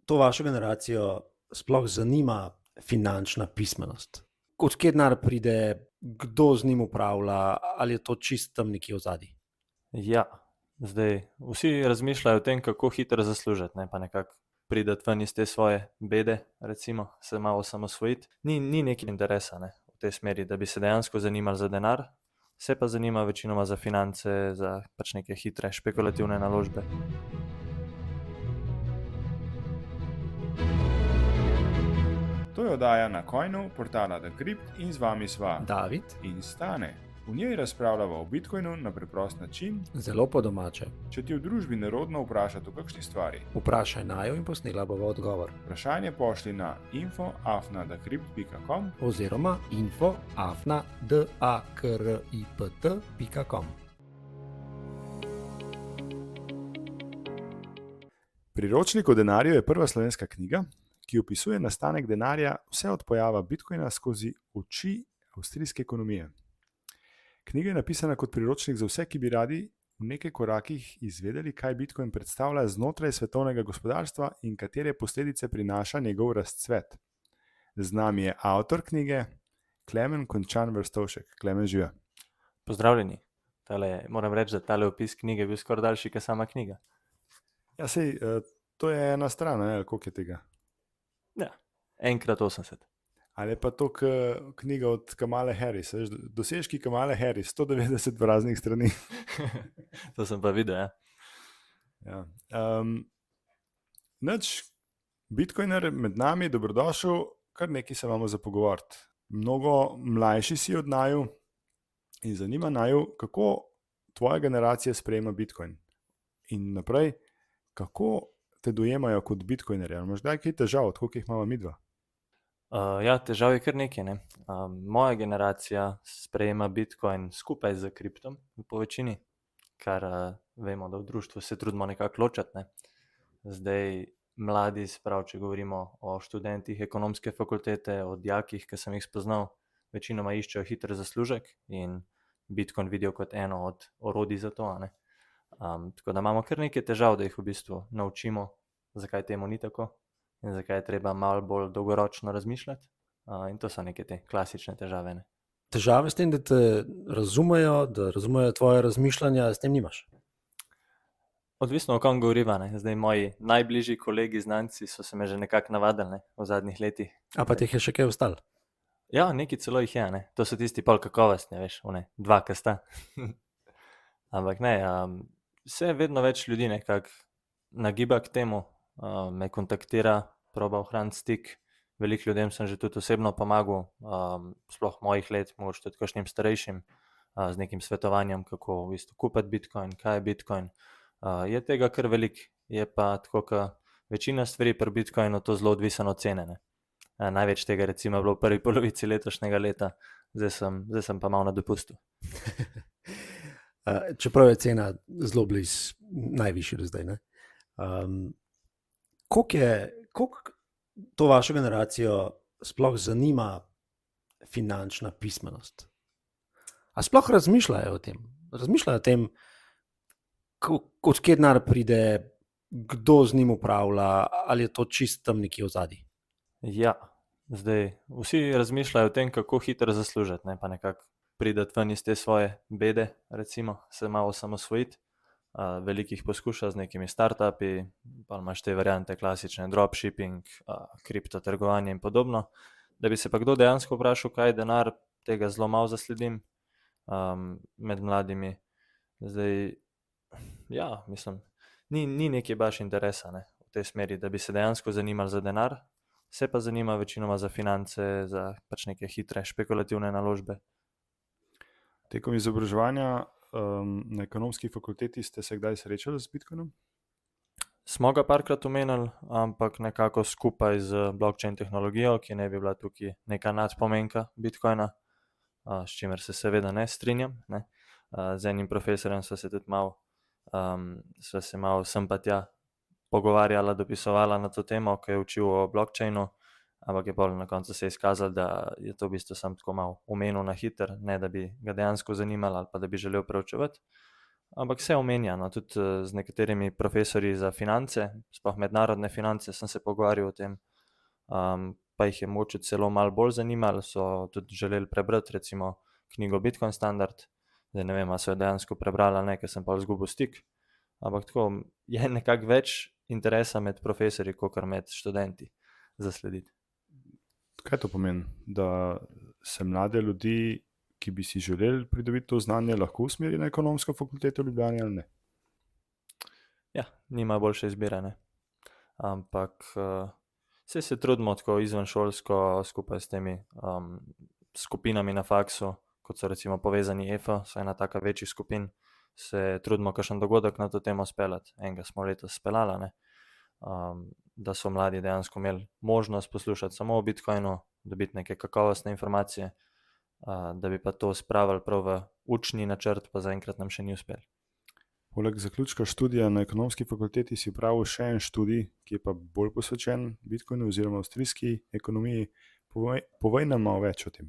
to vašo generacijo sploh zanima finančna pismenost? Od kje denar pride, kdo z njim upravlja, ali je to čist tam nekje v zadnji? Ja, zdaj vsi razmišljajo o tem, kako hitro zaslužiti, ne pa nekako priti ven iz te svoje bede, recimo, se malo osamosvojiti. Ni neki interesa, ne, v tej smeri, da bi se dejansko zanimali za denar, se pa zanima večinoma za finance, za pač neke hitre špekulativne naložbe. To je oddaja na Coinu, portala The Crypt in z vami sva David, in Stane. V njej razpravljava o Bitcoinu na preprost način. zelo po domače. Če ti v družbi nerodno vprašati o kakšni stvari, Vprašaj najo in posnela bova odgovor. vprašanje pošli na info@thecrypt.com. Oziroma info@dakript.com. Priročnik o denarju je prva slovenska knjiga, ki opisuje nastanek denarja vse od pojava Bitcoina skozi oči avstrijske ekonomije. Knjiga je napisana kot priročnik za vse, ki bi radi v nekaj korakih izvedeli, kaj Bitcoin predstavlja znotraj svetovnega gospodarstva in katere posledice prinaša njegov razcvet. Z nami je avtor knjige Klemen Končan Verstovšek. Klemen, živijo. Pozdravljeni. Moram reči, da tale opis knjige je bil skoraj daljši kot sama knjiga. Ja, sej, to je ena stran, ali koliko je tega? Ja, 1x80. Ali je pa to knjiga od Kamale Harris, veš, dosežki Kamale Harris, 190 praznih strani. To sem pa videl, ja. Ja. Bitcoiner med nami, dobrodošel, kar nekaj se imamo za pogovoriti. Mnogo mlajši si od naju in zanima naju, kako tvoja generacija sprejema Bitcoin. In naprej, kako te dojemajo kot bitcoinerja. Imaš kdaj kaj težav, koliko jih imamo midva? Ja, težav je kar nekaj, ne. Moja generacija sprejema Bitcoin skupaj z kriptom po večini, kar vemo, da v društvu se trudimo nekako ločati, ne. Zdaj mladi, sprav, če govorimo o študentih ekonomske fakultete, o dijakih, ki sem jih spoznal, večinoma iščejo hiter zaslužek in Bitcoin vidijo kot eno od orodij za to, ne. Tako da imamo kar nekaj težav, da jih v bistvu naučimo, zakaj temu ni tako in zakaj je treba malo bolj dolgoročno razmišljati. In to so neke te klasične težave, ne. Težave s tem, da te razumejo, da razumejo tvoje razmišljanja, s tem nimaš? Odvisno, o kom govoriva, ne. Zdaj moji najbližji kolegi, znanci so se me že nekako navadili, ne, v zadnjih letih. A pa teh je še kaj ostalo? Ja, neki celo jih je, ne. To so tisti pol kakovostni, veš, one, dva, ki sta. Ampak ne, se vedno več ljudi nekako nagiba k temu, me kontaktira, proba ohraniti stik. Veliko ljudem sem že tudi osebno pomagal, sploh mojih let, mogoče tudi kakšnim starejšim, z nekim svetovanjem, kako v bistvu kupiti Bitcoin, kaj je Bitcoin. Je tega kar veliko, je pa tako, kot večina stvari pri Bitcoinu to zelo odvisno od cene, ne. Največ tega recimo je bilo v prvi polovici letošnjega leta, zdaj sem pa malo na dopustu. Čeprav je cena zelo blizu najvišji do zdaj, ne? Koliko to vašo generacijo sploh zanima finančna pismenost? A sploh razmišljajo o tem? Razmišljajo o tem, od kje denar pride, kdo z njim upravlja, ali je to čist tam nekje v zadnji? Ja, zdaj vsi razmišljajo o tem, kako hitro zaslužiti, ne pa nekako priti ven iz te svoje bede, recimo, se malo osamosvojiti. Veliko jih poskuša z nekimi startupi, pa imaš te variante klasične, dropshipping, kriptotrgovanje in podobno. Da bi se pa kdo dejansko vprašal, kaj je denar, tega zelo malo zasledim med mladimi. Zdaj, ja, mislim, ni neki baš interesa, ne, v tej smeri, da bi se dejansko zanimali za denar, se pa zanima večinoma za finance, za pač neke hitre špekulativne naložbe. Tekom izobraževanja na ekonomski fakulteti ste se kdaj srečali z Bitcoinom? Smo ga parkrat omenili, ampak nekako skupaj z blockchain tehnologijo, ki ne bi bila tukaj neka nadpomenka Bitcoina, s čimer se seveda ne strinjam, ne. Z enim profesorjem sva se tudi malo sem pa tja pogovarjala, dopisovala na to temo, ko je učil o blockchainu, ampak je pol na koncu se izkazalo, da je to v bistvu sam tako malo omenil na hiter, ne da bi ga dejansko zanimalo ali pa da bi želel preučevati. ampak se omenja, no, tudi z nekaterimi profesorji za finance, sploh mednarodne finance, sem se pogovarjal o tem, pa jih je mogoče celo malo bolj zanimalo, so tudi želeli prebrati recimo knjigo Bitcoin Standard, zdaj ne vem, ali so jo dejansko prebrali ali ne, ker sem pa izgubil stik, ampak tako je nekako več interesa med profesorji, kot med študenti zaslediti. Kaj to pomeni? Da se mlade ljudi, ki bi si želeli pridobiti to znanje, lahko usmeri na ekonomsko fakulteto v Ljubljani ali ne? Ja, nima boljše izbire, ne. Ampak saj se trudimo tako izvenšolsko skupaj s temi skupinami na faksu, kot so recimo Povezani EFA, so ena taka večjih skupin, se trudimo kakšen dogodek na to temo speljati. Enega smo letos speljali, ne. Da so mladi dejansko imeli možnost poslušati samo o Bitcoinu, dobiti neke kakovostne informacije, da bi pa to spravili prav v učni načrt, pa zaenkrat nam še ni uspelo. Poleg zaključka študija na ekonomski fakulteti si opravil še en študij, ki je pa bolj posvečen Bitcoinu oziroma avstrijski ekonomiji. Povej nam malo več o tem.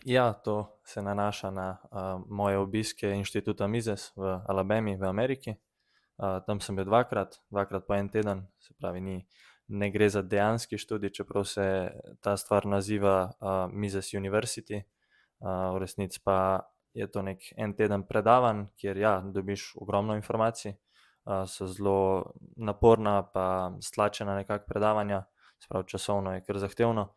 Ja, to se nanaša na moje obiske inštituta Mises v Alabami v Ameriki. Tam sem bil dvakrat po en teden, se pravi ne gre za dejanski študij, čeprav se ta stvar naziva Mises University, v resnici pa je to nek en teden predavanj, kjer ja, dobiš ogromno informacij, so zelo naporna pa stlačena nekako predavanja, se pravi časovno je kar zahtevno.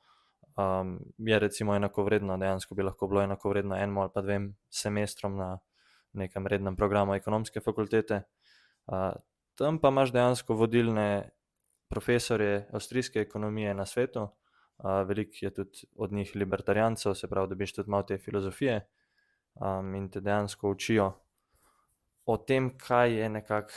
Je recimo enakovredno, dejansko bi lahko bilo enakovredno enemu ali pa dvem semestrom na nekem rednem programu ekonomske fakultete. Tam pa imaš dejansko vodilne profesorje avstrijske ekonomije na svetu, veliko je tudi od njih libertarijancev, se pravi, dobiš tudi malo te filozofije in te dejansko učijo o tem, kaj je nekako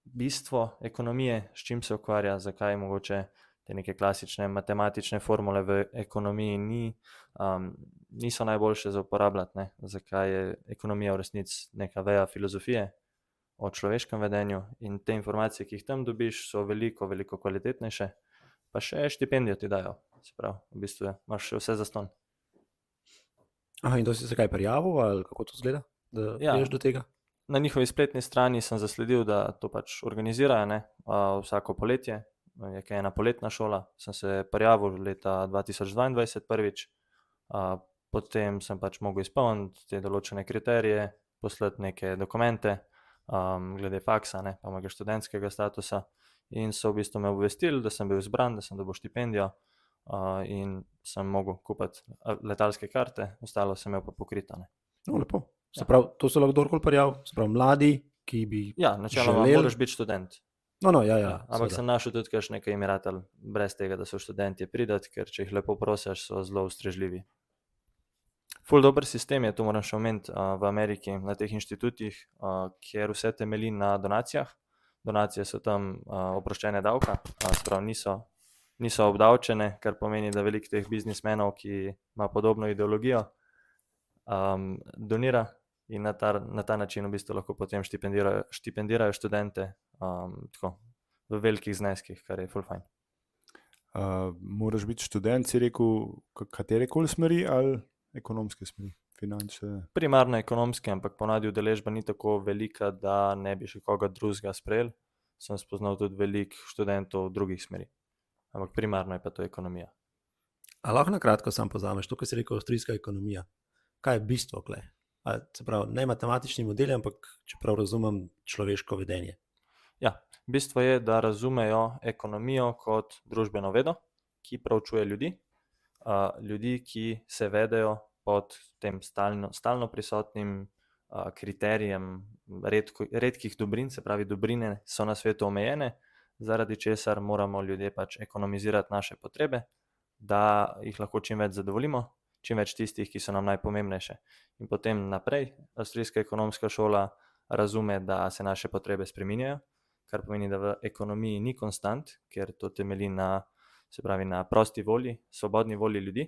bistvo ekonomije, s čim se ukvarja, zakaj mogoče te neke klasične matematične formule v ekonomiji niso najboljše za uporabljati, ne? Zakaj je ekonomija v resnici neka veja filozofije o človeškem vedenju in te informacije, ki jih tam dobiš, so veliko kvalitetnejše, pa še štipendijo ti dajo, se pravi, v bistvu imaš vse zastonj. In to si se kaj prijavil ali kako to izgleda, da prideš do tega? Na njihovi spletni strani sem zasledil, da to pač organizirajo, ne, vsako poletje, je kaj ena poletna šola, sem se prijavil leta 2022 prvič, potem sem pač mogel izpolniti te določene kriterije, poslati neke dokumente, glede faksa, ne, pa mojega študentskega statusa in so v bistvu me obvestili, da sem bil izbran, da sem dobil štipendijo in sem mogel kupiti letalske karte, ostalo sem imel pa pokrito, ne. No, lepo. Se pravi, to se lahko kdorkoli prijavi, se pravi mladi, ki bi načeloma moraš biti študent. Ja, ampak sem našel tudi kakšne, ki jim je ratalo brez tega, da so študentje pridati, ker če jih lepo prosiš, so zelo ustrežljivi. Ful dober sistem je, to moram še omeniti, v Ameriki na teh inštitutih, kjer vse temelji na donacijah. Donacije so tam oproščene davka, se pravi niso obdavčene, kar pomeni, da veliko teh biznismenov, ki ima podobno ideologijo, donira in na ta način v bistvu lahko potem štipendirajo študente tako v velikih zneskih, kar je ful fajn. Moraš biti študent, si rekel, katerekoli smeri ali ekonomske smeri, finančne? Primarno ekonomske, ampak ponavadi udeležba ni tako velika, da ne bi še koga drugega sprejeli. Sem spoznal tudi veliko študentov drugih smeri, ampak primarno je pa to ekonomija. A lahko na kratko sam povzameš to, kar si rekel, avstrijska ekonomija? Kaj je bistvo tukaj? Se pravi, ne matematični modeli, ampak čeprav razumem človeško vedenje. Ja, bistvo je, da razumejo ekonomijo kot družbeno vedo, ki proučuje ljudi, ki se vedejo pod tem stalno prisotnim kriterijem redkih dobrin, se pravi, dobrine so na svetu omejene, zaradi česar moramo ljudje pač ekonomizirati naše potrebe, da jih lahko čim več zadovoljimo, čim več tistih, ki so nam najpomembnejše. In potem naprej, avstrijska ekonomska šola razume, da se naše potrebe spreminjajo, kar pomeni, da v ekonomiji ni konstant, ker to temelji na prosti volji, svobodni volji ljudi,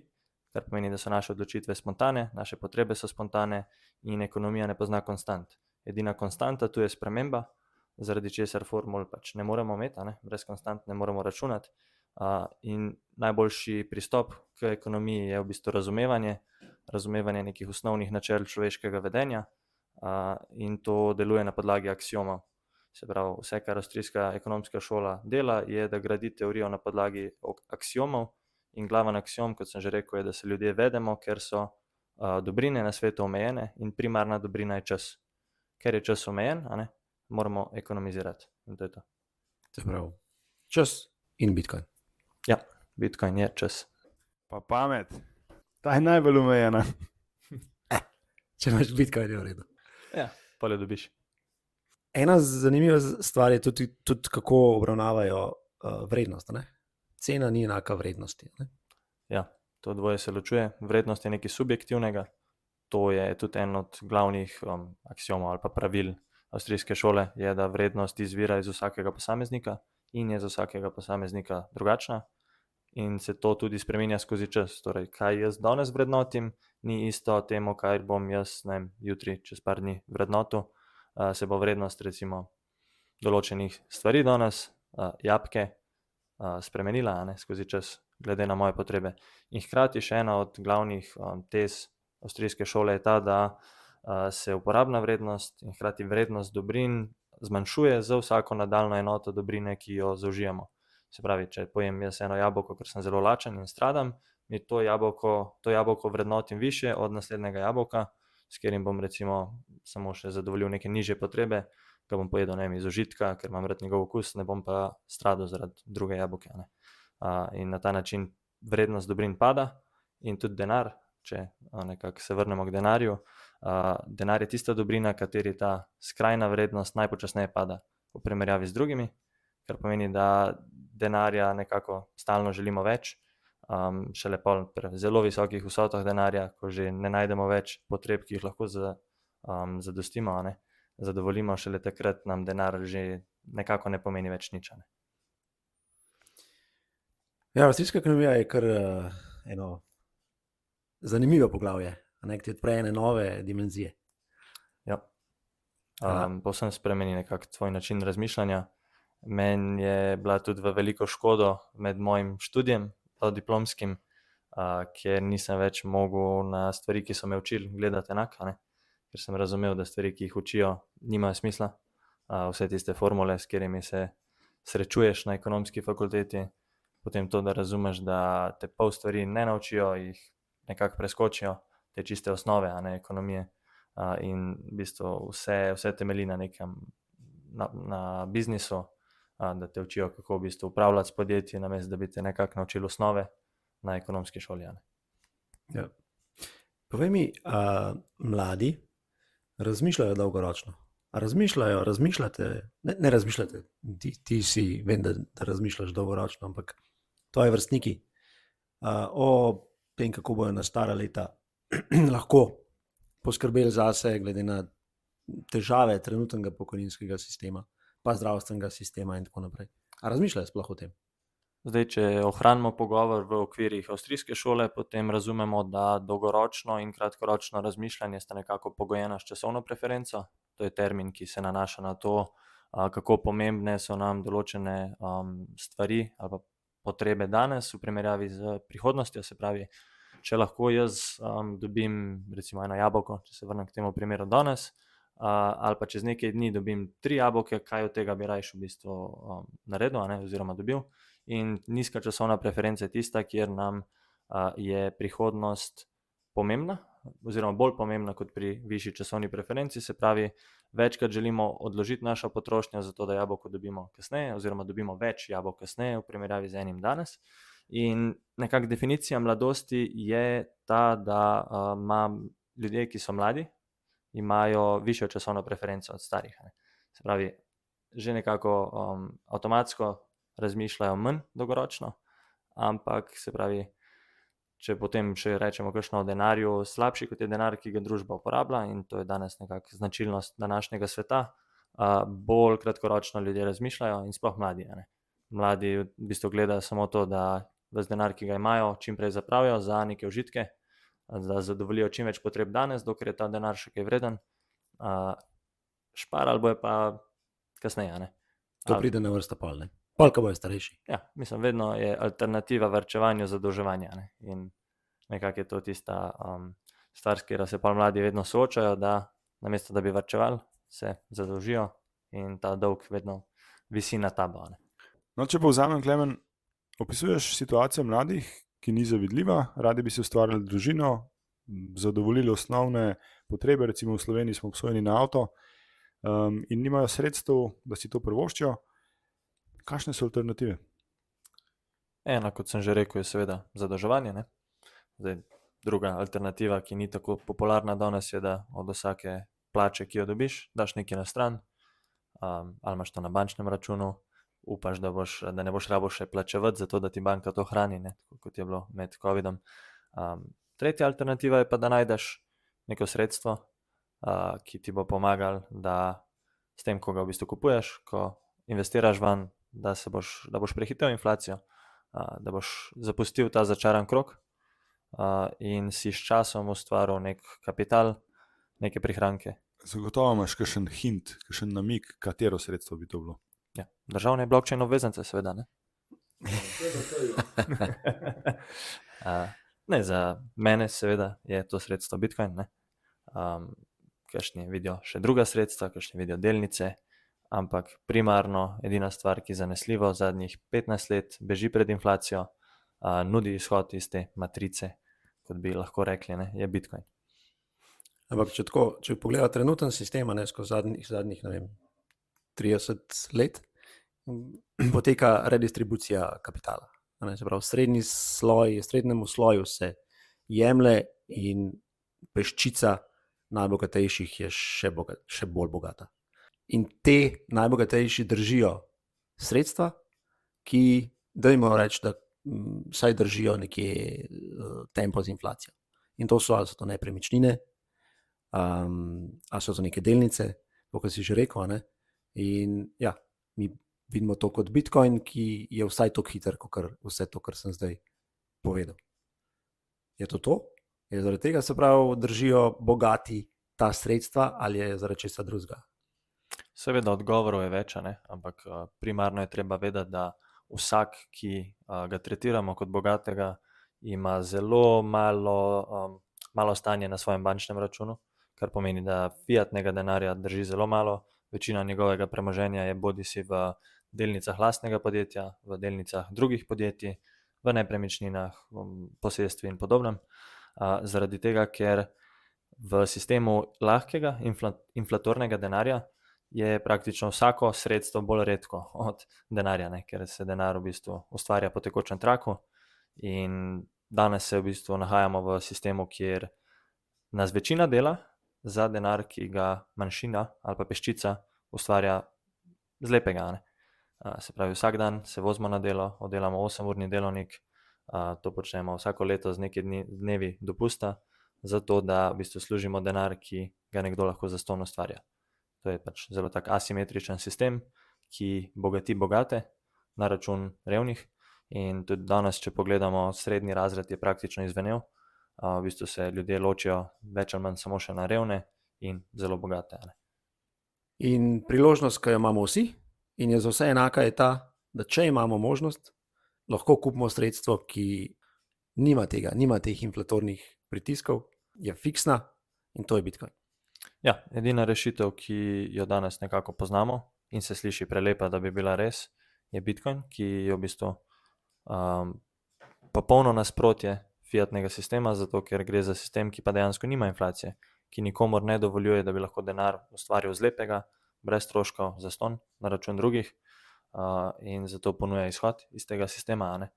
kar pomeni, da so naše odločitve spontane, naše potrebe so spontane in ekonomija ne pozna konstant. Edina konstanta tu je sprememba, zaradi česar formul pač ne moremo imeti, brez konstant ne moremo računati. In najboljši pristop k ekonomiji je v bistvu razumevanje nekih osnovnih načel človeškega vedenja, in to deluje na podlagi aksiomov. Se pravi, vse, kar avstrijska ekonomska šola dela, je, da gradi teorijo na podlagi aksiomov in glaven aksiom, kot sem že rekel, je, da se ljudje vedemo, ker so dobrine na svetu omejene in primarna dobrina je čas. Ker je čas omejen, moramo ekonomizirati in to je to. Se pravi, čas in Bitcoin. Ja, Bitcoin je čas. Pa pamet. Ta je najbolj omejena. Če imaš Bitcoin, je v redu. Ja, polje dobiš. Ena zanimiva stvar je tudi kako obravnavajo vrednost. Ne? Cena ni enaka vrednosti. Ne? Ja, to dvoje se ločuje. Vrednost je nekaj subjektivnega. To je tudi en od glavnih aksiomov ali pa pravil avstrijske šole, je, da vrednost izvira iz vsakega posameznika in je za vsakega posameznika drugačna. In se to tudi spreminja skozi čas. Torej, kaj jaz danes vrednotim, ni isto temu, kaj bom jaz jutri, čez par dni vrednotil. Se bo vrednost recimo določenih stvari danes, jabolke, spremenila skozi čas, glede na moje potrebe. In hkrati še ena od glavnih tez avstrijske šole je ta, da se uporabna vrednost in hkrati vrednost dobrin zmanjšuje za vsako nadaljno enoto dobrine, ki jo zaužijemo. Se pravi, če pojem jaz eno jabolko, ker sem zelo lačen in stradam, mi to jabolko vrednotim više od naslednjega jabolka, s katerim bom recimo samo še zadovoljil neke nižje potrebe, ga bom pojedel iz užitka, ker imam rad njegov okus, ne bom pa stradal zaradi druge jabolke. In na ta način vrednost dobrin pada in tudi denar, če nekako se vrnemo k denarju. Denar je tista dobrina, kateri ta skrajna vrednost najpočasneje pada v primerjavi z drugimi, kar pomeni, da denarja nekako stalno želimo več, šele po zelo visokih vsotah denarja, ko že ne najdemo več potreb, ki jih lahko zadostimo, zadovoljimo, šele takrat nam denar že nekako ne pomeni več nič. Ja, avstrijska ekonomija je kar eno zanimivo poglavje, ki ti odpre ene nove dimenzije. Ja. Povsem spremeni nekako tvoj način razmišljanja. Meni je bila tudi v veliko škodo med mojim študijem, diplomskim, kjer nisem več mogel na stvari, ki so me učili, gledati enako, ker sem razumel, da stvari, ki jih učijo, nimajo smisla. Vse tiste formule, s katerimi se srečuješ na ekonomski fakulteti, potem to, da razumeš, da te pol stvari ne naučijo, jih nekako preskočijo, te čiste osnove, ekonomije, in v bistvu vse temelji na nekem na biznisu, da te učijo, kako v bistvu upravljati s podjetji, namesto da bi te nekako naučili osnove na ekonomski šoli. Ja. Povej mi, mladi razmišljajo dolgoročno? Razmišljate, ne razmišljate, ti si, vem, da razmišljaš dolgoročno, ampak tvoji vrstniki o tem, kako bojo na stara leta lahko poskrbeli zase, glede na težave trenutnega pokojninskega sistema, pa zdravstvenega sistema in tako naprej. A razmišljajo sploh o tem? Zdaj, če ohranimo pogovor v okvirih avstrijske šole, potem razumemo, da dolgoročno in kratkoročno razmišljanje sta nekako pogojena s časovno preferenco. To je termin, ki se nanaša na to, kako pomembne so nam določene stvari ali pa potrebe danes v primerjavi z prihodnostjo. Se pravi, če lahko jaz dobim recimo eno jabolko, če se vrnem k temu primeru danes, ali pa čez nekaj dni dobim 3 jabolke, kaj od tega bi rajš v bistvu naredil, oziroma dobil. In nizka časovna preferenca je tista, kjer nam je prihodnost pomembna, oziroma bolj pomembna kot pri višji časovni preferenci. Se pravi, večkrat želimo odložiti našo potrošnjo, zato da jabolko dobimo kasneje, oziroma dobimo več jabolk kasneje v primerjavi z enim danes. In nekako definicija mladosti je ta, da ljudje, ki so mladi, imajo višjo časovno preferenco od starih. Se pravi, že nekako avtomatsko razmišljajo manj dolgoročno, ampak se pravi, če potem še rečemo kakšno o denarju, slabši kot je denar, ki ga družba uporablja, in to je danes nekako značilnost današnjega sveta, bolj kratkoročno ljudje razmišljajo in sploh mladi. Mladi v bistvu gledajo samo to, da ves denar, ki ga imajo, čim prej zapravijo za neke užitke, da zadovoljijo čim več potreb danes, dokler je ta denar še kaj vreden, šparali bojo pa kasneje. To pride na vrsto pol, ne? Pol, ko bojo starejši. Ja, mislim, vedno je alternativa varčevanju zadolževanja, in nekako je to tista stvar, s katero se pa mladi vedno soočajo, da namesto da bi varčevali, se zadolžijo in ta dolg vedno visi na tabo. No, če povzamem, Klemen, opisuješ situacijo mladih, ki ni zavidljiva, radi bi si ustvarili družino, zadovoljili osnovne potrebe, recimo v Sloveniji smo obsojeni na avto, in nimajo sredstev, da si to privoščijo. Kakšne so alternative? Ena, kot sem že rekel, je seveda zadolževanje. Ne? Zdaj, druga alternativa, ki ni tako popularna danes, je, da od vsake plače, ki jo dobiš, daš nekaj na stran, ali imaš to na bančnem računu, upaš, da ne boš rabo še plačevati, zato da ti banka to hrani, ne? Kot je bilo med COVID-om. Tretja alternativa je pa, da najdeš neko sredstvo, ki ti bo pomagal, da s tem, ko ga v bistvu kupuješ, ko investiraš van, da boš prehitel inflacijo, da boš zapustil ta začaran krog in si s časom ustvaril nek kapital, neke prihranke. Zagotovo imaš kakšen hint, kakšen namig, katero sredstvo bi to bilo. Ja, državne blockchain obveznice, seveda, ne? Ne, za mene seveda je to sredstvo Bitcoin, ne? Kakšni vidijo še druga sredstva, kakšni vidijo delnice, ampak primarno edina stvar, ki zanesljivo zadnjih 15 let beži pred inflacijo, nudi izhod iz te matrice, kot bi lahko rekli, ne, je Bitcoin. Ampak če pogleda trenuten sistem, ne, skozi zadnjih, ne vem, 30 let, poteka redistribucija kapitala. Ne, se pravi, srednjemu sloju se jemlje in peščica najbogatejših je še bolj bogata. In te najbogatejši držijo sredstva, ki, dajmo reči, da vsaj držijo nekje tempo z inflacijo. In to so, ali so to nepremičnine, ali so to neke delnice, to, kar si že rekel, ne? In ja, mi vidimo to kot Bitcoin, ki je vsaj tako hiter, kot vse to, kar sem zdaj povedal. Je to to? Je zaradi tega, se pravi, držijo bogati ta sredstva, ali je zaradi česa drugega? Seveda odgovorov je več, ne? Ampak primarno je treba vedeti, da vsak, ki ga tretiramo kot bogatega, ima zelo malo stanje na svojem bančnem računu, kar pomeni, da fiatnega denarja drži zelo malo, večina njegovega premoženja je bodisi v delnicah lastnega podjetja, v delnicah drugih podjetij, v nepremičninah, posestvi in podobnem. Zaradi tega, ker v sistemu lahkega inflatornega denarja je praktično vsako sredstvo bolj redko od denarja, ne? Ker se denar v bistvu ustvarja po tekočem traku in danes se v bistvu nahajamo v sistemu, kjer nas večina dela za denar, ki ga manjšina ali pa peščica ustvarja z lepega. Ne? Se pravi, vsak dan se vozimo na delo, oddelamo 8-urni delovnik, to počnemo vsako leto z nekaj dnevi dopusta, zato da v bistvu služimo denar, ki ga nekdo lahko zastonj ustvarja. To je pač zelo tak asimetričen sistem, ki bogati bogate na račun revnih in tudi danes, če pogledamo, srednji razred je praktično izvenel, v bistvu se ljudje ločijo več ali manj samo še na revne in zelo bogate. Ne? In priložnost, ki jo imamo vsi, in je za vse enaka, je ta, da če imamo možnost, lahko kupimo sredstvo, ki nima teh inflatornih pritiskov, je fiksna in to je Bitcoin. Ja, edina rešitev, ki jo danes nekako poznamo in se sliši prelepa, da bi bila res, je Bitcoin, ki je v bistvu popolno nasprotje fiatnega sistema, zato ker gre za sistem, ki pa dejansko nima inflacije, ki nikomor ne dovoljuje, da bi lahko denar ustvaril z lepega, brez stroškov zastonj na račun drugih in zato ponuja izhod iz tega sistema. Ne?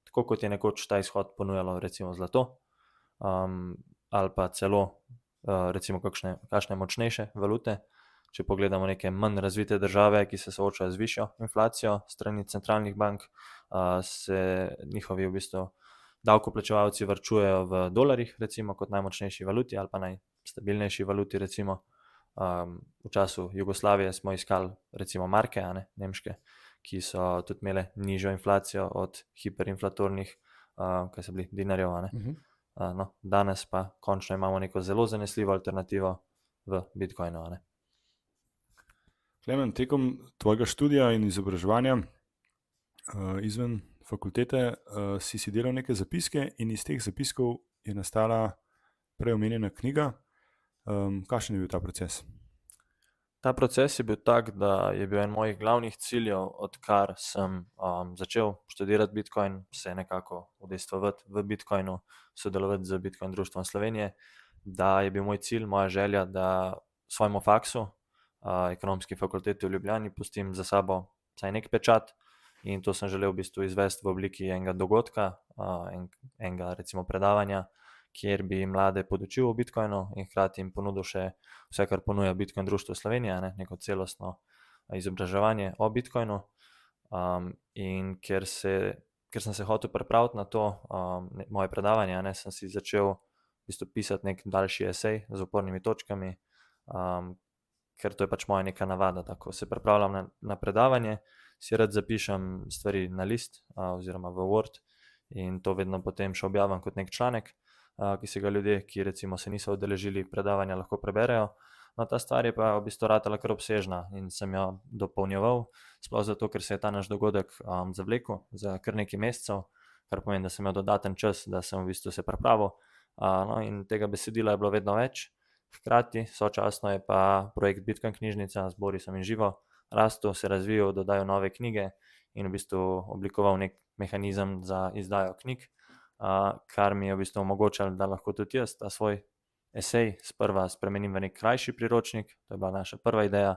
Tako kot je nekoč ta izhod ponujalo recimo zlato ali pa celo recimo kakšne močnejše valute. Če pogledamo neke manj razvite države, ki se soočajo z višjo inflacijo strani centralnih bank, se njihovi v bistvu davkoplačevalci varčujejo v dolarjih, recimo kot najmočnejši valuti ali pa najstabilnejši valuti. Recimo v času Jugoslavije smo iskali recimo marke, nemške, ki so tudi imele nižjo inflacijo od hiperinflatornih, kaj so bili, dinarjev. No, danes pa končno imamo neko zelo zanesljivo alternativo v Bitcoinu. Klemen, tekom tvojega študija in izobraževanja izven fakultete si delal neke zapiske in iz teh zapiskov je nastala prej omenjena knjiga Kakšen je bil ta proces? Ta proces je bil tak, da je bil en mojih glavnih ciljev, odkar sem začel študirati Bitcoin, se nekako udejstvovati v Bitcoinu, sodelovati z Bitcoin društvom Slovenije, da je bil moj cilj, moja želja, da svojemu faksu, ekonomski fakulteti v Ljubljani, pustim za sabo vsaj nek pečat, in to sem želel v bistvu izvesti v obliki enega dogodka, enega recimo predavanja, kjer bi mlade podučil o Bitcoinu in hkrati jim ponudil še vse, kar ponuja Bitcoin društvo Slovenija, neko celostno izobraževanje o Bitcoinu. In ker sem se hotel pripraviti na to moje predavanje, sem si začel v bistvu pisati nek daljši esej z opornimi točkami, ker to je pač moja neka navada, da ko se pripravljam na predavanje, si rad zapišem stvari na list oziroma v Word in to vedno potem še objavim kot nek članek, ki se ga ljudje, ki recimo se niso udeležili predavanja, lahko preberejo. No, ta stvar je pa v bistvu ratala kar obsežna in sem jo dopolnjeval, sploh zato, ker se je ta naš dogodek zavlekel za kar nekaj mesecev, kar pomeni, da sem imel dodaten čas, da sem v bistvu se pripravil. No, in tega besedila je bilo vedno več. Hkrati, sočasno je pa projekt Bitcoin knjižnica z Borisom in Živo rastel, se razvijal, dodajal nove knjige in v bistvu oblikoval nek mehanizem za izdajo knjig, kar mi je v bistvu omogočalo, da lahko tudi jaz ta svoj esej sprva spremenim v nek krajši priročnik. To je bila naša prva ideja,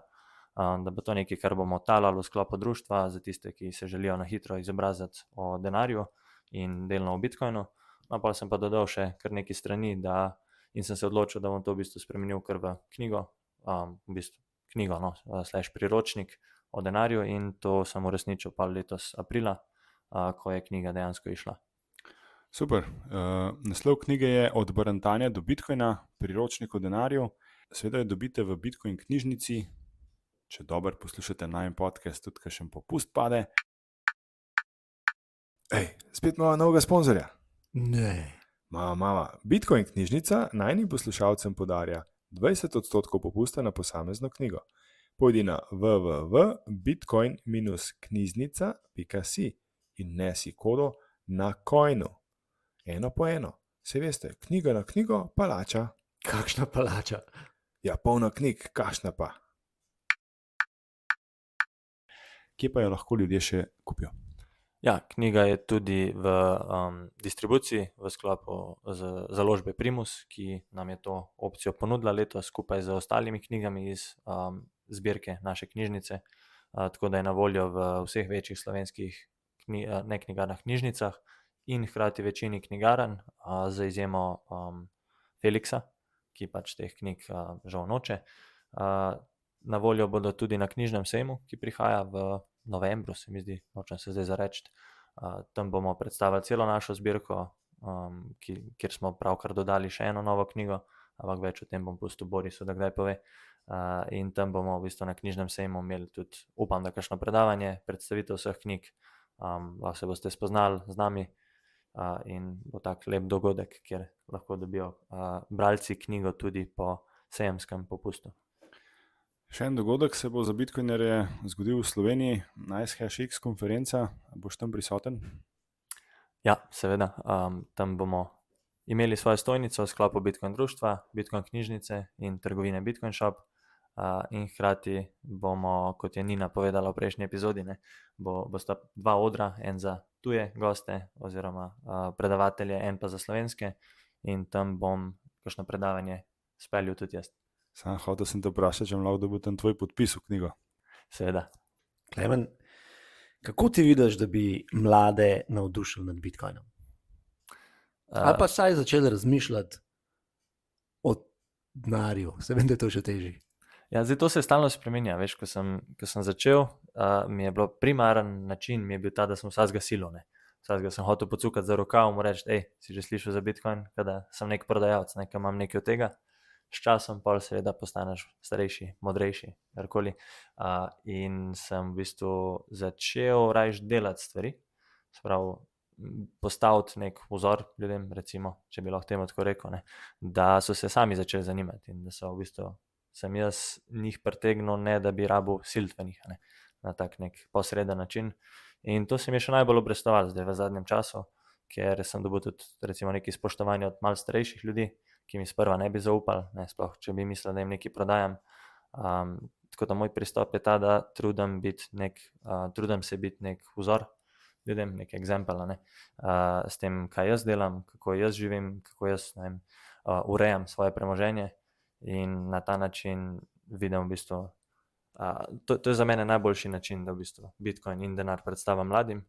da bo to nekaj, kar bomo talali v sklopu društva za tiste, ki se želijo na hitro izobraziti o denarju in delno o Bitcoinu. No, pa sem pa dodal še kar nekaj strani in sem se odločil, da bom to v bistvu spremenil kar v knjigo, v bistvu knjigo, slash priročnik o denarju, in to sem uresničil pa letos aprila, ko je knjiga dejansko išla. Super. Naslov knjige je Od barantanja do Bitcoina, priročnik o denarju. Seveda jo dobite v Bitcoin knjižnici. Če dobro poslušate najin podcast, tudi kakšen popust pade. Spet imamo novega sponzorja. Ne. Mama. Bitcoin knjižnica najnim poslušalcem podarja 20% popusta na posamezno knjigo. Pojdi na www.bitcoin-knjižnica.si in nesi kodo na coinu. Eno po eno. Saj veste, knjiga na knjigo palača. Kakšna palača? Ja, polno knjig, kakšna pa. Kje pa jo lahko ljudje še kupijo? Ja, knjiga je tudi v distribuciji v sklopu založbe Primus, ki nam je to opcijo ponudila letos skupaj z ostalimi knjigami iz zbirke naše knjižnice, tako da je na voljo v vseh večjih slovenskih neknjigarnih knjižnicah in hkrati večini knjigarn, z izjemo Felixa, ki pač teh knjig žal noče. Na voljo bodo tudi na knjižnem sejmu, ki prihaja v novembru, se mi zdi, nočem se zdaj zareči. Tam bomo predstavili celo našo zbirko, kjer smo pravkar dodali še eno novo knjigo, ampak več o tem bom pustil Borisu, da kdaj pove. In tam bomo v bistvu na knjižnem sejmu imeli tudi, upam, da kakšno predavanje, predstavitev vseh knjig, lahko se boste spoznali z nami in bo tak lep dogodek, kjer lahko dobijo bralci knjigo tudi po sejemskem popustu. Še en dogodek se bo za bitcoinerje zgodil v Sloveniji, NiceHashX konferenca. Boš tam prisoten? Ja, seveda. Tam bomo imeli svojo stojnico v sklopu Bitcoin društva, Bitcoin knjižnice in trgovine Bitcoin Shop. In hkrati bomo, kot je Nina povedala v prejšnji epizodi, bosta dva odra, en za tuje goste oziroma predavatelje, en pa za slovenske, in tam bom kakšno predavanje speljal tudi jaz. Sam hotel sem te vprašati, če lahko dobil tam tvoj podpis v knjigo. Seveda. Klemen, kako ti vidiš, da bi mlade navdušili nad Bitcoinom? Ali pa saj začeli razmišljati o denarju? Se vem, da je to še težje. Ja, zdaj to se stalno spremenja. Veš, ko sem začel, mi je bilo primaren način, mi je bil ta, da sem vsaj zgasil. Vsaj sem hotel pocukati za rokav, mu reči, si že slišal za Bitcoin, kada sem nek prodajalec, imam nekaj od tega. S časom pa seveda postaneš starejši, modrejši, karkoli. In sem v bistvu začel rajš delati stvari, sprav postaviti nek vzor ljudem, recimo, če bi lahko temu tako rekel, da so se sami začeli zanimati in da so v bistvu sem jaz njih pritegnil, ne da bi rabil siliti v njih, na tak nek posreden način. In to se mi je še najbolj obrestovalo zdaj v zadnjem času, ker sem dobil tudi recimo nekaj spoštovanja od malo starejših ljudi, ki mi sprva ne bi zaupali, ne, sploh če bi mislil, da jim nekaj prodajam. Tako da moj pristop je ta, da trudim se biti nek vzor ljudem, nek example, ne, s tem, kaj jaz delam, kako jaz živim, kako jaz, ne vem, urejam svoje premoženje in na ta način vidim v bistvu, to je za mene najboljši način, da v bistvu Bitcoin in denar predstavim mladim,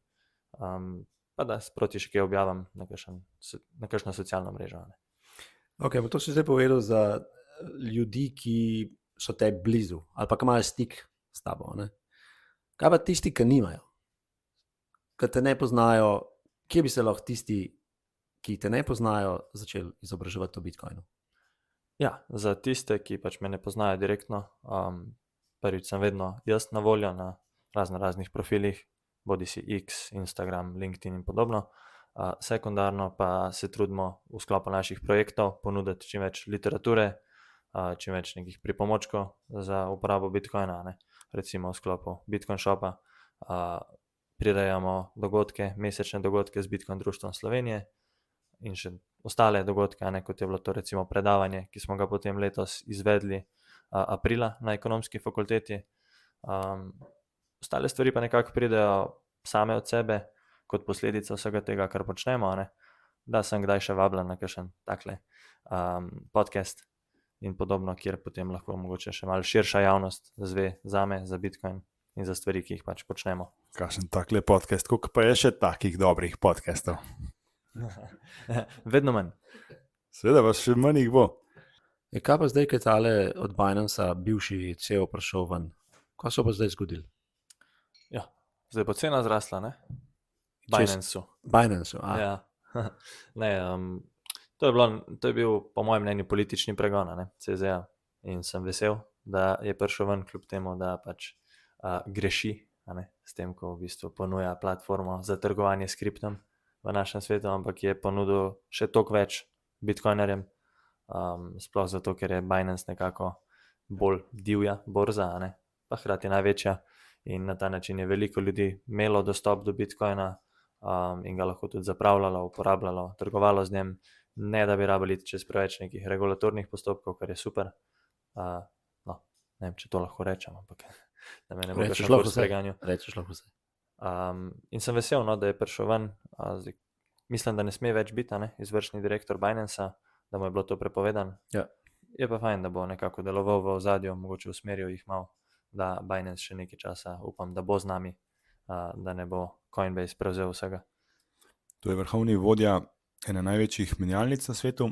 pa da sproti še kaj objavim na kakšno socialno mrežo. Ne. Ok, to si zdaj povedal za ljudi, ki so te blizu ali pa ki imajo stik s tabo. Ne? Kaj pa tisti, ki nimajo, ki te ne poznajo, kje bi se lahko tisti, ki te ne poznajo, začeli izobraževati o Bitcoinu? Ja, za tiste, ki pač me ne poznajo direktno, prvič sem vedno jaz na voljo na raznih profilih, bodi si X, Instagram, LinkedIn in podobno. Sekundarno pa se trudimo v sklopu naših projektov ponuditi čim več literature, čim več nekih pripomočkov za uporabo Bitcoina, ne. Recimo v sklopu Bitcoin shopa prirejamo dogodke, mesečne dogodke z Bitcoin društvom Slovenije in še ostale dogodke, ne, kot je bilo to recimo predavanje, ki smo ga potem letos izvedli aprila na ekonomski fakulteti. Ostale stvari pa nekako pridejo same od sebe, kot posledica vsega tega, kar počnemo, ne. Da sem kdaj še vabljen na kakšen takle podcast in podobno, kjer potem lahko mogoče še malo širša javnost zve zame, za Bitcoin in za stvari, ki jih pač počnemo. Kakšen takle podcast, koliko pa je še takih dobrih podcastov? Vedno manj. Seveda pa še manj jih bo. Kaj pa zdaj, kaj tale od Binance-a bivši CEO prišel ven? Kaj so pa zdaj zgodili? Ja, zdaj bo cena zrasla, ne? Binance-u, Ja. Ne, to je bil po mojem mnenju politični pregon, ne, CZ-ja, in sem vesel, da je prišel ven, kljub temu, da pač greši, ne, s tem, ko v bistvu ponuja platformo za trgovanje s kriptom v našem svetu, ampak je ponudil še toliko več bitcoinerjem, sploh zato, ker je Binance nekako bolj divja borza, ne, pa hkrati največja, in na ta način je veliko ljudi imelo dostop do Bitcoina in ga lahko tudi zapravljalo, uporabljalo, trgovalo z njim, ne da bi rabili čez preveč nekih regulatornih postopkov, kar je super. No, ne vem, če to lahko rečem, ampak da me ne bo kakšen kurs preganjal. Rečeš lahko vse. In sem vesel, no, da je prišel ven. Mislim, da ne sme več biti, ne, izvršni direktor Binance-a, da mu je bilo to prepovedano. Ja. Je pa fajn, da bo nekako deloval v ozadju, mogoče usmeril jih malo, da Binance še nekaj časa, upam, da bo z nami, da ne bo Coinbase prevzel vsega. To je vrhovni vodja ene največjih menjalnic na svetu.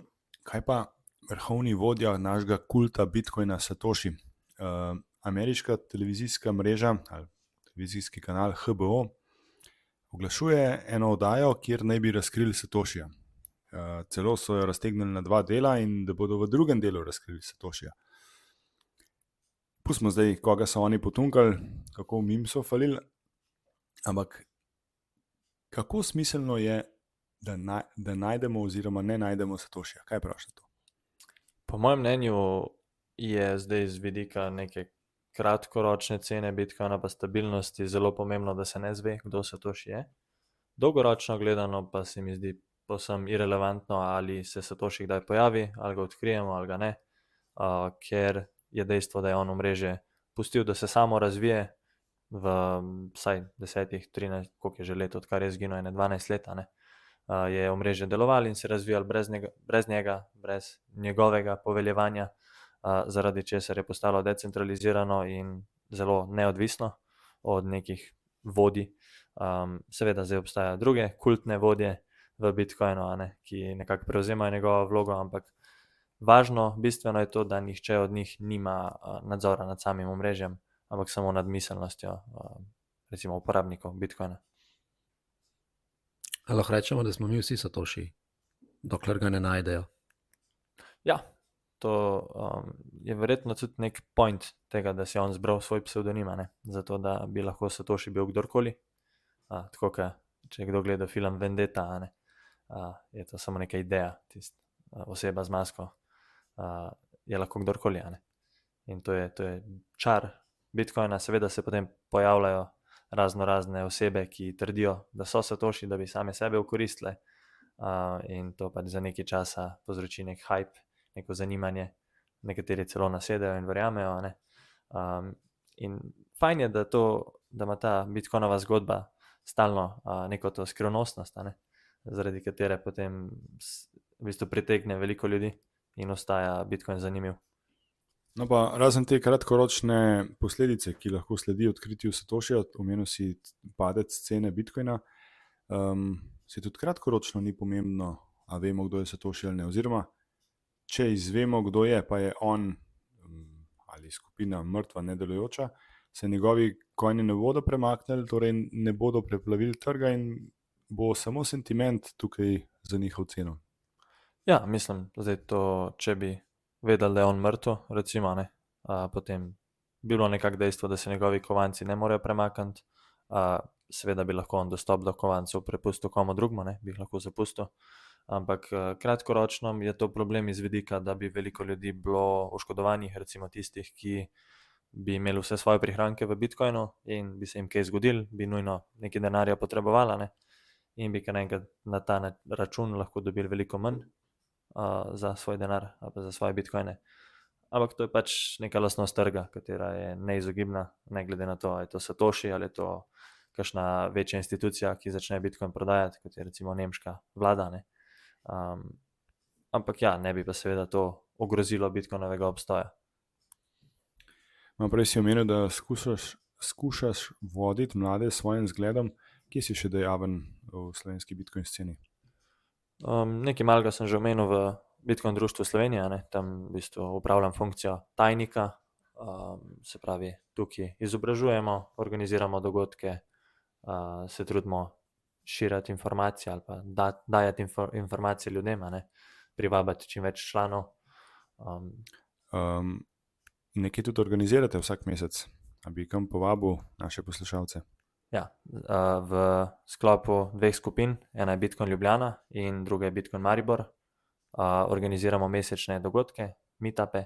Kaj pa vrhovni vodja našega kulta Bitcoina Satoshi? Ameriška televizijska mreža ali televizijski kanal HBO oglašuje eno oddajo, kjer naj bi razkrili Satoshija. Celo so jo raztegnili na 2 dela in da bodo v drugem delu razkrili Satoshija. Pustimo zdaj, koga so oni potunkali, kako mim so falili, ampak kako smiselno je, da najdemo oziroma ne najdemo Satoshija? Kaj praviš na to? Po mojem mnenju je zdaj z vidika neke kratkoročne cene Bitcoina pa stabilnosti zelo pomembno, da se ne zve, kdo Satoshi je. Dolgoročno gledano pa se mi zdi povsem irelevantno, ali se Satoshi kdaj pojavi, ali ga odkrijemo, ali ga ne, ker je dejstvo, da je on omrežje pustil, da se samo razvije v vsaj 10, 13, koliko je že let, odkar je izginil, 12 let, ne, je omrežje delovalo in se razvijalo brez njega, brez njegovega poveljevanja, zaradi česar je postalo decentralizirano in zelo neodvisno od nekih vodij. Seveda zdaj obstajajo druge kultne vodje v Bitcoinu, ki nekako prevzemajo njegovo vlogo, ampak važno, bistveno je to, da nihče od njih nima nadzora nad samim omrežjem, ampak samo nad miselnostjo, recimo uporabnikov Bitcoina. Lahko rečemo, da smo mi vsi Satoshi, dokler ga ne najdejo. Ja, to je verjetno tudi nek point tega, da si je on zbral svoj psevdonim, zato da bi lahko Satoshi bil kdorkoli. Tako, če kdo gleda film Vendetta, je to samo neka ideja, oseba z masko, je lahko kdorkoli. In to je čar Bitcoina. Seveda se potem pojavljajo razne osebe, ki trdijo, da so Satoshi, da bi same sebe okoristile, in to pač za nekaj časa povzroči nek hype neko zanimanje, nekateri celo nasedajo in verjamejo. Ne? In fajn je, da ima ta Bitcoinova zgodba stalno neko to skrivnostnost, ne? Zaradi katere potem v bistvu pritegne veliko ljudi in ostaja Bitcoin zanimiv. No, pa razen te kratkoročne posledice, ki lahko sledi odkritju Satoshija, omenil si padec cene Bitcoina, se tudi kratkoročno ni pomembno, a vemo, kdo je Satoshi ali ne. Oziroma, če izvemo, kdo je, pa je on ali skupina mrtva, nedelujoča, se njegovi coini ne bodo premaknili, torej ne bodo preplavili trga in bo samo sentiment tukaj za njihov ceno. Ja, mislim, zdaj to, če bi vedeli, da je on mrtev, recimo, ne, potem bilo nekako dejstvo, da se njegovi kovanci ne morejo premakniti, seveda bi lahko on dostop do kovancev prepustil komu drugmu, ne, bi jih lahko zapustil, ampak kratkoročno je to problem iz vidika, da bi veliko ljudi bilo oškodovanih, recimo tistih, ki bi imeli vse svoje prihranke v Bitcoinu in bi se jim kaj zgodil, bi nujno nekaj denarja potrebovala, ne, in bi kar naenkrat na ta račun lahko dobili veliko manj za svoj denar ali pa za svoje bitcoine. Ampak to je pač neka lastnost trga, katera je neizogibna, ne glede na to, ali je to Satoshi ali je to kakšna večja institucija, ki začne bitcoin prodajati, kot je recimo nemška vlada. Ne? Ampak ja, ne bi pa seveda to ogrozilo bitcoinovega obstoja. Prej si omenil, da skušaš voditi mlade s svojim zgledom. Kje si še dejaven v slovenski bitcoin sceni? Nekaj malega sem že omenil v Bitcoin društvu Slovenija, ne? Tam v bistvu upravljam funkcijo tajnika, se pravi tukaj izobražujemo, organiziramo dogodke, se trudimo širiti informacije ali pa dajati informacije ljudem, ne? Privabiti čim več članov. Nekaj tudi organizirate vsak mesec, da bi kam povabil naše poslušalce? Ja, v sklopu dveh skupin, ena je Bitcoin Ljubljana in druga je Bitcoin Maribor, organiziramo mesečne dogodke, meetupe,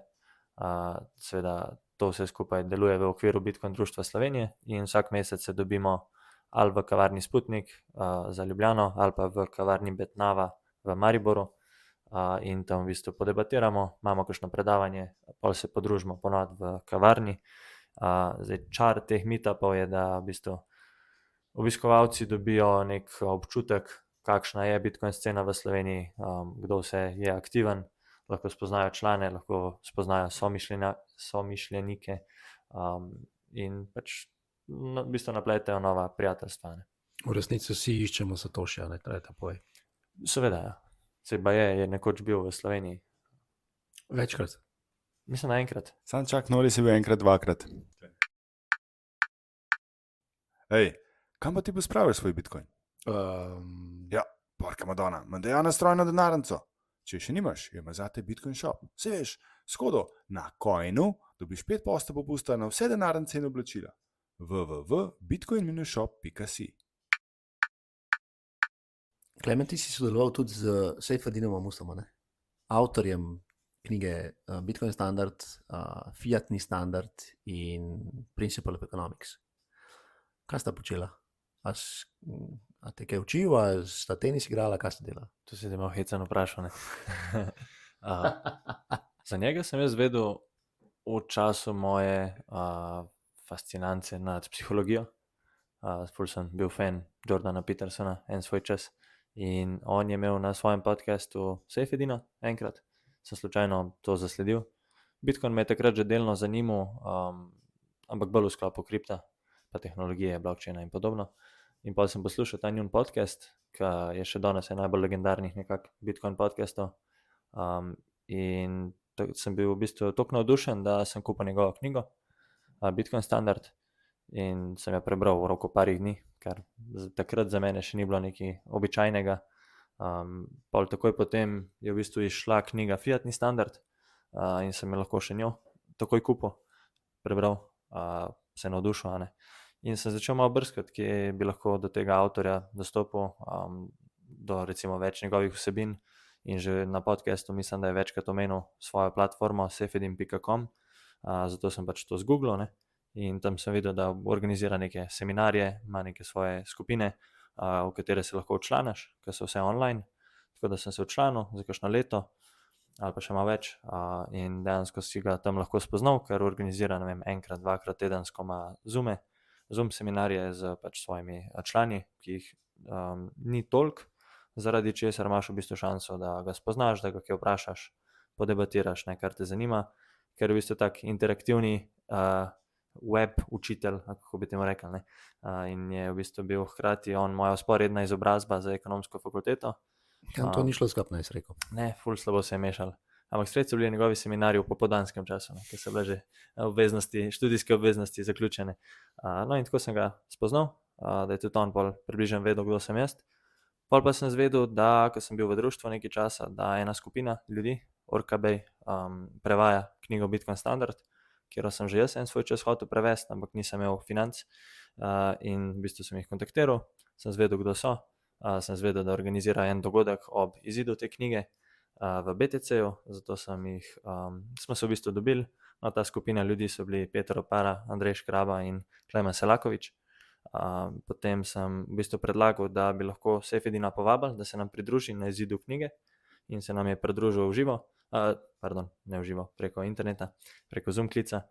seveda to vse skupaj deluje v okviru Bitcoin društva Slovenije in vsak mesec se dobimo ali v kavarni Sputnik za Ljubljano ali pa v kavarni Betnava v Mariboru in tam v bistvu podebatiramo, imamo kakšno predavanje, pol se podružimo ponovadi v kavarni. Zdaj čar teh meetupov je, da v bistvu obiskovalci dobijo nek občutek, kakšna je Bitcoin scena v Sloveniji, kdo vse je aktiven, lahko spoznajo člane, lahko spoznajo somišljenike in pač v bistvu napletejo nova prijateljstva. Ne. V resnici vsi iščemo Satoshija, ne treba ta povej. Seveda, ja. Seba je nekoč bil v Sloveniji. Večkrat. Mislim, enkrat. Sam čak nori si bil enkrat, dvakrat. Hej, kam pa ti pospraviš svoj Bitcoin? Ja, porka Madonna, Mandejana strojno denarnico. Če še nimaš, ima zate Bitcoin shop. Se veš, skodo na Coinu dobiš 5% popusta na vse denarnice in oblačila. www.bitcoin-shop.si. Klemen, ti si sodeloval tudi z Sejfedinom Amusom, ne? Avtorjem knjige Bitcoin Standard, Fiatni standard in Principle of Economics. Kaj sta počela? A te kaj učil, a sta tenis igrala, kaj sta delala? To si te malo hecen vprašal, ne? Za njega sem jaz vedel v času moje fascinance nad psihologijo. Ful sem bil fan Jordana Petersona en svoj čas in on je imel na svojem podcastu Sejfedina enkrat. Sem slučajno to zasledil. Bitcoin me je takrat že delno zanimal, ampak bolj v sklopu kripta, pa tehnologije, blockchaina in podobno. In pa sem poslušal ta njun podcast, ki je še danes najbolj legendarnih nekak Bitcoin podcastov. In sem bil v bistvu toliko navdušen, da sem kupil njegovo knjigo, Bitcoin Standard, in sem jo prebral v roku parih dni, kar takrat za mene še ni bilo nekaj običajnega. Pol takoj potem je v bistvu izšla knjiga Fiatni standard in sem jo lahko še njo takoj kupil, prebral, se navdušil, ne. In sem začel malo brskati, kje bi lahko do tega avtorja dostopil, do recimo več njegovih vsebin in že na podcastu mislim, da je večkrat omenil svojo platformo sefedin.com, zato sem pač to zgooglil, ne. In tam sem videl, da organizira neke seminarje, ima neke svoje skupine, v katere se lahko včlaniš, ker so vse online, tako da sem se včlanil za kakšno leto ali pa še malo več. In dejansko si ga tam lahko spoznal, ker organizira, ne vem, enkrat, dvakrat tedensko ima Zoom seminarje z pač svojimi člani, ki jih ni toliko, zaradi česar imaš v bistvu šanso, da ga spoznaš, da ga kaj vprašaš, podebatiraš, ne, kar te zanima, ker je v bistvu tak interaktivni web učitelj, kako bi temu rekel, ne. In je v bistvu bil hkrati on moja vzporedna izobrazba za ekonomsko fakulteto. To ni šlo skupaj, jaz rekel. Ne, ful slabo se je mešal. Ampak sred so bili njegovi seminarji v popoldanskem času, ne, ker so bile že študijske obveznosti zaključene. No in tako sem ga spoznal, da je tudi on pol približno vedel, kdo sem jaz. Pol pa sem zvedel, da ko sem bil v društvu nekaj časa, da ena skupina ljudi, Orkabej, prevaja knjigo Bitcoin Standard, kjer sem že jaz en svoj čas hotel prevesti, ampak nisem imel financ. In v bistvu sem jih kontaktiral, sem zvedel, kdo so. Sem zvedel, da organizira en dogodek ob izidu te knjige v BTC-ju, zato smo se v bistvu dobili. No, ta skupina ljudi so bili Peter Opara, Andrej Škraba in Klemen Selakovič. Potem sem v bistvu predlagal, da bi lahko Sejfedina povabili, da se nam pridruži na izidu knjige, in se nam je pridružil v živo, ne v živo, preko interneta, preko Zoom klica.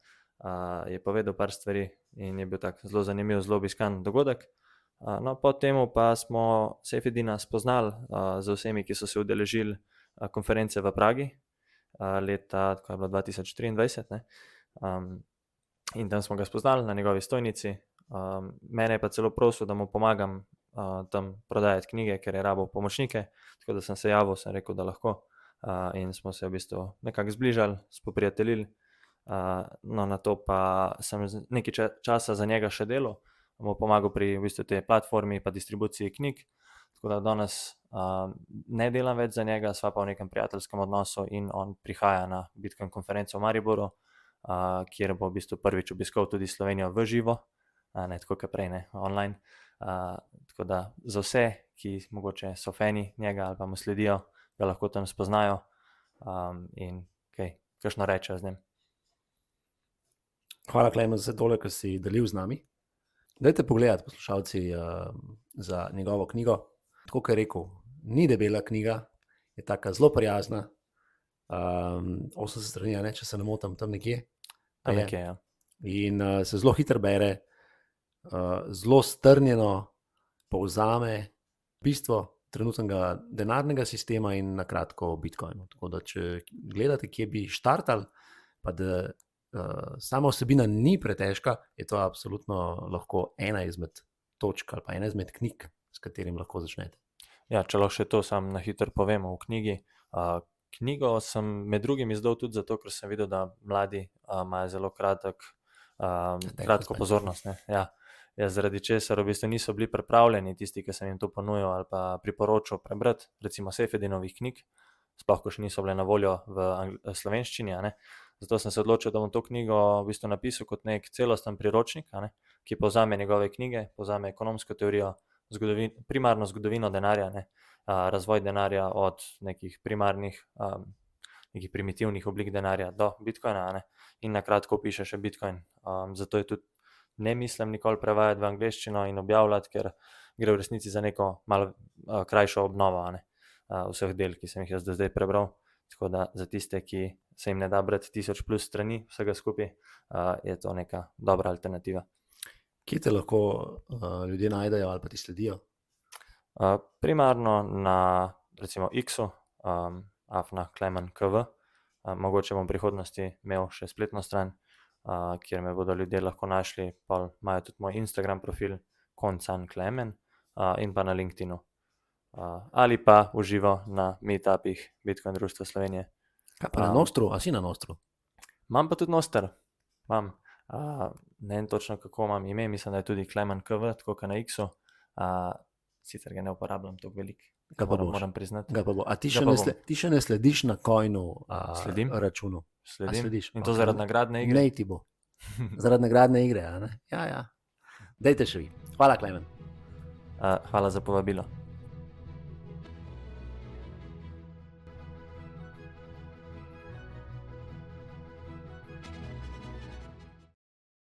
Je povedal par stvari in je bil tak zelo zanimiv, zelo obiskan dogodek. No, po temu pa smo Sejfedina spoznali z vsemi, ki so se udeležili konference v Pragi leta, ko je bilo 2023, ne. In tam smo ga spoznali na njegovi stojnici. Mene je pa celo prosil, da mu pomagam tam prodajati knjige, ker je rabil pomočnike, tako da sem se javil, sem rekel, da lahko. In smo se v bistvu nekako zbližali, spoprijateljili. No, na to pa sem nekaj časa za njega še delal, mu pomagal pri v bistvu tej platformi pa distribuciji knjig, tako da danes ne delam več za njega, sva pa v nekem prijateljskem odnosu in on prihaja na Bitcoin konferenco v Mariboru, kjer bo v bistvu prvič obiskal tudi Slovenijo v živo, ne tako kot prej, ne, online. Tako da za vse, ki mogoče so fani njega ali pa mu sledijo, ga lahko tam spoznajo in kakšno rečejo z njim. Hvala, Klemen, za tole, kar si delil z nami. Dajte pogledati, poslušalci, za njegovo knjigo. Tako kot je rekel, ni debela knjiga, je taka zelo prijazna. 80 strani, ne, če se ne motim, tam nekje. Tam nekje, ja. In se zelo hitro bere, zelo strnjeno povzame bistvo trenutnega denarnega sistema in na kratko o Bitcoinu. Tako da, če gledate, kje bi štartali, pa da sama osebina ni pretežka, je to absolutno lahko ena izmed točk ali pa ena izmed knjig, s katerim lahko začnete. Ja, če lahko še to sam na hitro povemo v knjigi. Knjigo sem med drugim izdal tudi zato, ker sem videl, da mladi imajo zelo kratko pozornost. Ne? Ja, zaradi česar v bistvu niso bili pripravljeni tisti, ki sem jim to ponujal ali pa priporočal prebrati, recimo Sejfedinovih knjig, sploh ko še niso bile na voljo v slovenščini, ne? Zato sem se odločil, da bom to knjigo v bistvu napisal kot nek celosten priročnik, ne? Ki povzame njegove knjige, povzame ekonomsko teorijo, primarno zgodovino denarja, ne? Razvoj denarja od nekih primarnih, nekih primitivnih oblik denarja do Bitcoina, ne? In na kratko piše še Bitcoin. Zato je tudi ne mislim nikoli prevajati v angleščino in objavljati, ker gre v resnici za neko malo krajšo obnovo, ne? Vseh del, ki sem jih jaz do zdaj prebral. Tako da za tiste, ki se jim ne da brati 1000 plus strani vsega skupaj, je to neka dobra alternativa. Kje te lahko ljudje najdejo ali pa ti sledijo? Primarno na recimo X-u, @klemenkv. Mogoče bom v prihodnosti imel še spletno stran, kjer me bodo ljudje lahko našli, pa imajo tudi moj Instagram profil koncanklemen in pa na LinkedInu. Ali pa v živo na meetupih Bitcoin društva Slovenije. Kaj pa na Nostru? A si na Nostru? Imam pa tudi Noster. Imam. Ne vem točno, kako imam ime, mislim, da je tudi klemenkv, tako kot na X-u. Sicer ga ne uporabljam toliko veliko, moram priznati. A ti še ne slediš na Coinu računu? Sledim. Slediš? In to zaradi nagradne igre? Ne ti bo. Zaradi nagradne igre, a ne? Ja. Dajte še vi. Hvala, Klemen. Hvala za povabilo.